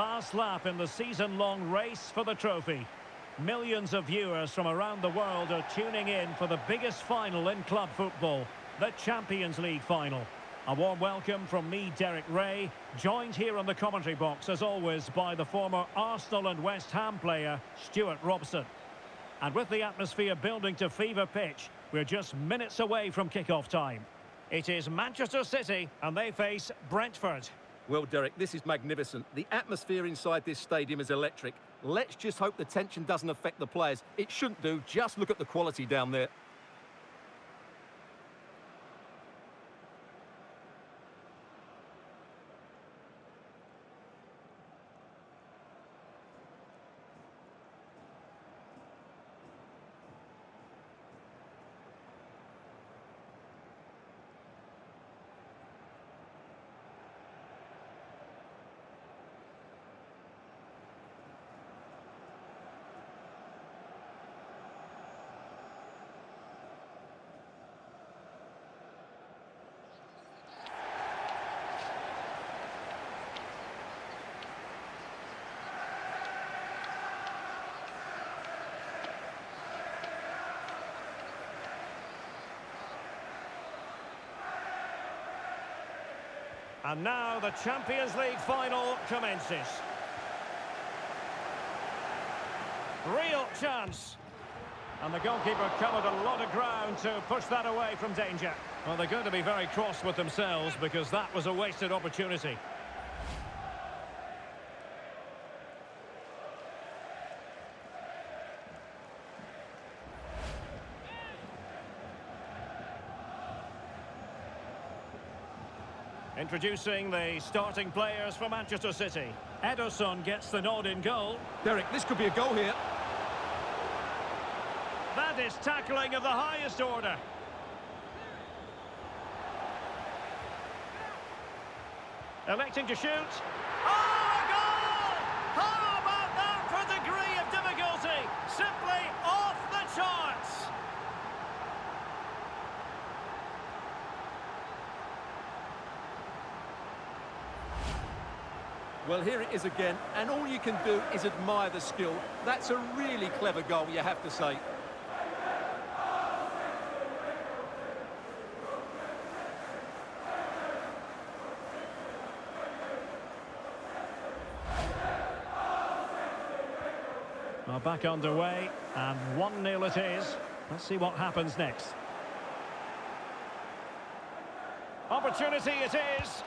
last lap in the season-long race for the trophy. Millions of viewers from around the world are tuning in for the biggest final in club football, the Champions League final. A warm welcome from me, Derek Ray, joined here on the commentary box, as always, by the former Arsenal and West Ham player, Stuart Robson. And with the atmosphere building to fever pitch, we're just minutes away from kick-off time. It is Manchester City, and they face Brentford. Well, Derek, this is magnificent. The atmosphere inside this stadium is electric. Let's just hope the tension doesn't affect the players. It shouldn't do. Just look at the quality down there. And now the Champions League final commences. Real chance. And the goalkeeper covered a lot of ground to push that away from danger. Well, they're going to be very cross with themselves because that was a wasted opportunity. Introducing the starting players for Manchester City. Ederson gets the nod in goal. Derek, this could be a goal here. That is tackling of the highest order. Electing to shoot. Oh, a goal! How about that for degree of difficulty? Simply off the charts. Well, here it is again, and all you can do is admire the skill. That's a really clever goal, you have to say. Well, back underway, and 1-0 it is. Let's see what happens next. Opportunity it is.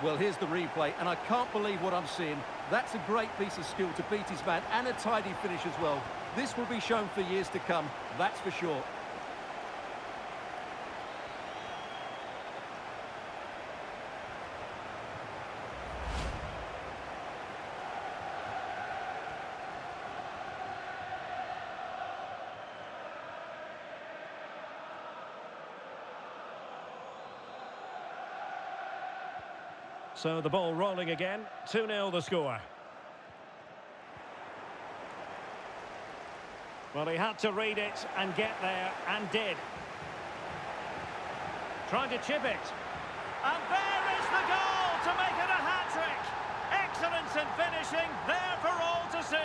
Well, here's the replay, and I can't believe what I'm seeing. That's a great piece of skill to beat his man, and a tidy finish as well. This will be shown for years to come, that's for sure. So the ball rolling again, 2-0 the score. Well, he had to read it and get there, and did. Trying to chip it. And there is the goal to make it a hat-trick. Excellence in finishing, there for all to see.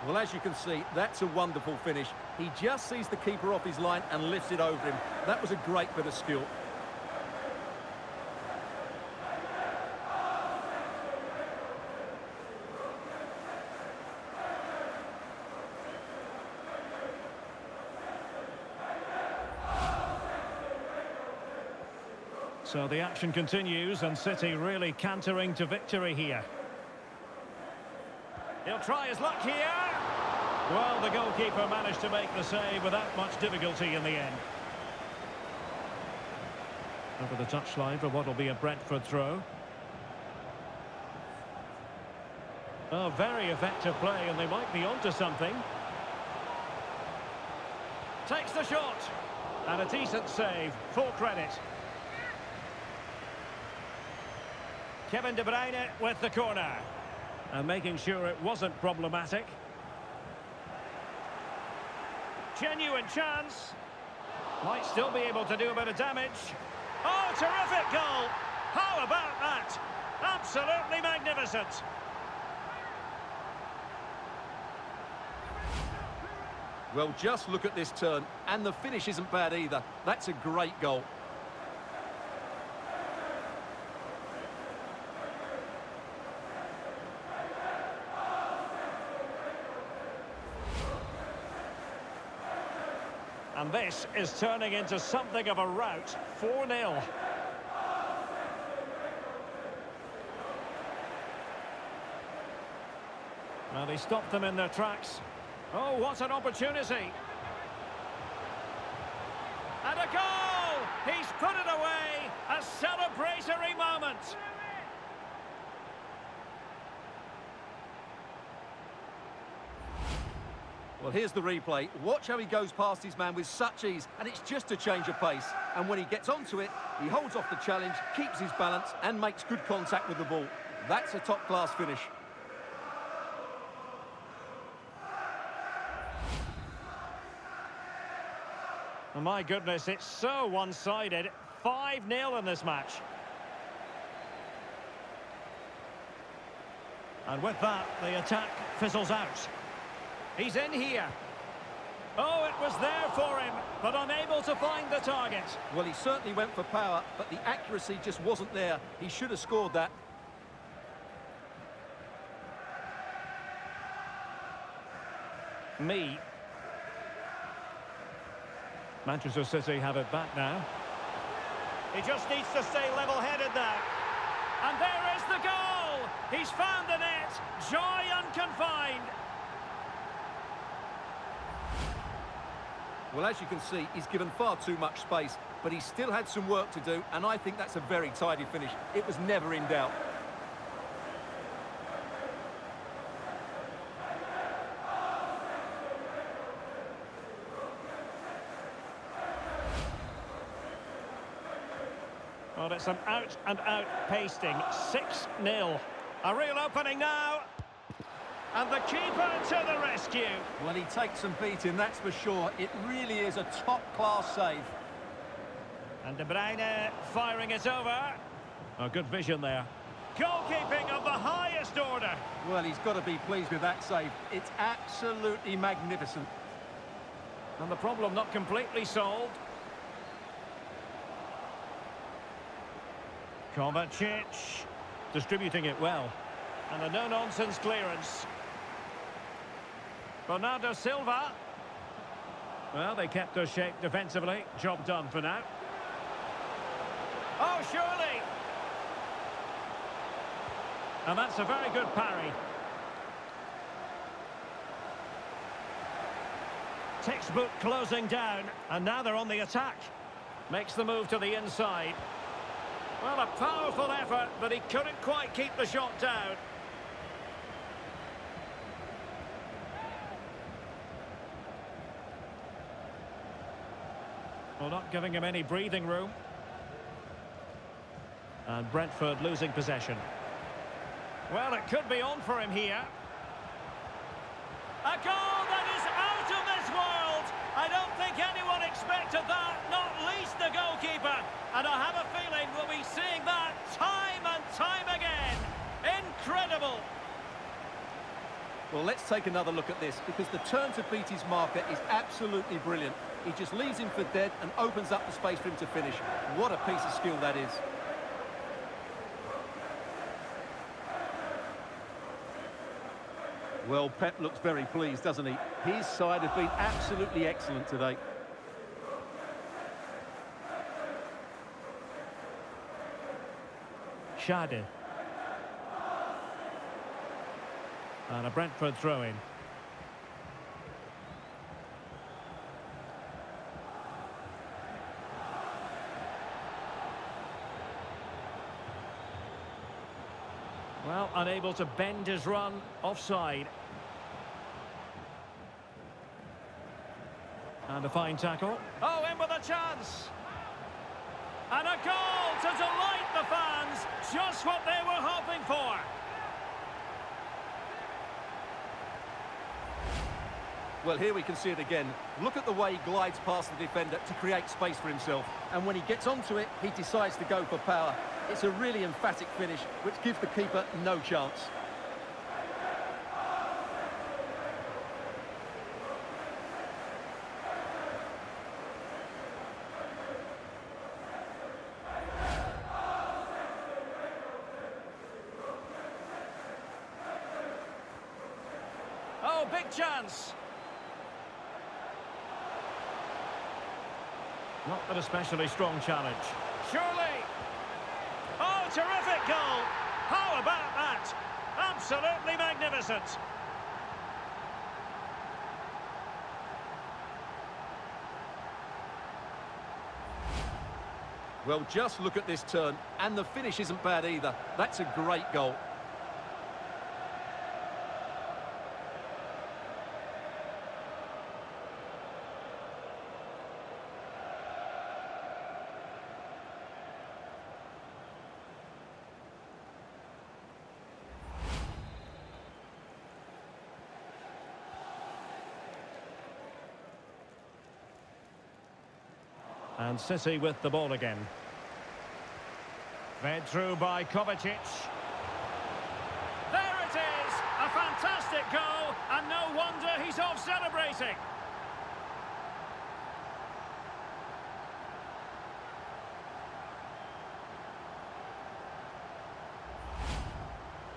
Well, as you can see, that's a wonderful finish. He just sees the keeper off his line and lifts it over him. That was a great bit of skill. So the action continues, and City really cantering to victory here. He'll try his luck here. Well, the goalkeeper managed to make the save without much difficulty in the end. Over the touchline for what will be a Brentford throw. Oh, very effective play, and they might be onto something. Takes the shot. And a decent save. Full credit. Kevin De Bruyne with the corner. And making sure it wasn't problematic. Genuine chance. Might still be able to do a bit of damage. Oh, terrific goal! How about that? Absolutely magnificent. Well, just look at this turn, and the finish isn't bad either. That's a great goal. And this is turning into something of a rout. 4-0. Well, they stopped them in their tracks. Oh, what an opportunity. And a goal! He's put it away. A celebratory moment. Well, here's the replay. Watch how he goes past his man with such ease, and it's just a change of pace. And when he gets onto it, he holds off the challenge, keeps his balance, and makes good contact with the ball. That's a top-class finish. Oh, my goodness, it's so one-sided. 5-0 in this match. And with that, the attack fizzles out. He's in here. Oh, it was there for him, but unable to find the target. Well, he certainly went for power, but the accuracy just wasn't there. He should have scored that. Manchester City have it back now. He just needs to stay level-headed now. And there is the goal! He's found the net. Joy unconfined. Well, as you can see, he's given far too much space, but he still had some work to do, and I think that's a very tidy finish. It was never in doubt. Well, it's an out-and-out pasting. 6-0. A real opening now. And the keeper to the rescue. Well, he takes some beating, that's for sure. It really is a top-class save. And De Bruyne firing it over. Oh, good vision there. Goalkeeping of the highest order. Well, he's got to be pleased with that save. It's absolutely magnificent. And the problem not completely solved. Kovacic distributing it well. And a no-nonsense clearance. Bernardo Silva. Well, they kept their shape defensively. Job done for now. Oh, surely! And that's a very good parry. Textbook closing down. And now they're on the attack. Makes the move to the inside. Well, a powerful effort, but he couldn't quite keep the shot down. Well, not giving him any breathing room. And Brentford losing possession. Well, it could be on for him here. A goal that is out of this world! I don't think anyone expected that, not least the goalkeeper. And I have a feeling we'll be seeing that time and time again. Incredible! Well, let's take another look at this, because the turn to beat his marker is absolutely brilliant. He just leaves him for dead and opens up the space for him to finish. What a piece of skill that is. Well, Pep looks very pleased, doesn't he? His side have been absolutely excellent today. Schade. And a Brentford throw-in. Well, unable to bend his run, offside. And a fine tackle. Oh, in with a chance! And a goal to delight the fans! Just what they were hoping for! Well, here we can see it again. Look at the way he glides past the defender to create space for himself. And when he gets onto it, he decides to go for power. It's a really emphatic finish, which gives the keeper no chance. Oh, big chance. Not an especially strong challenge. Surely. Oh, terrific goal. How about that? Absolutely magnificent. Well, just look at this turn. And the finish isn't bad either. That's a great goal. And City with the ball again. Fed through by Kovacic. There it is! A fantastic goal, and no wonder he's off celebrating.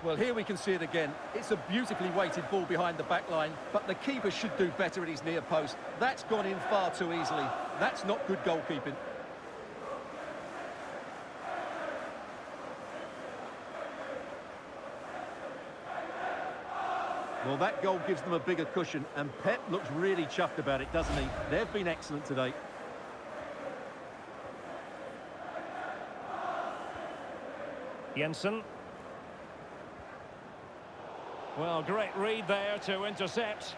Well, here we can see it again. It's a beautifully weighted ball behind the back line, but the keeper should do better at his near post. That's gone in far too easily. That's not good goalkeeping. Well, that goal gives them a bigger cushion, and Pep looks really chuffed about it, doesn't he? They've been excellent today. Jensen. Well, great read there to intercept.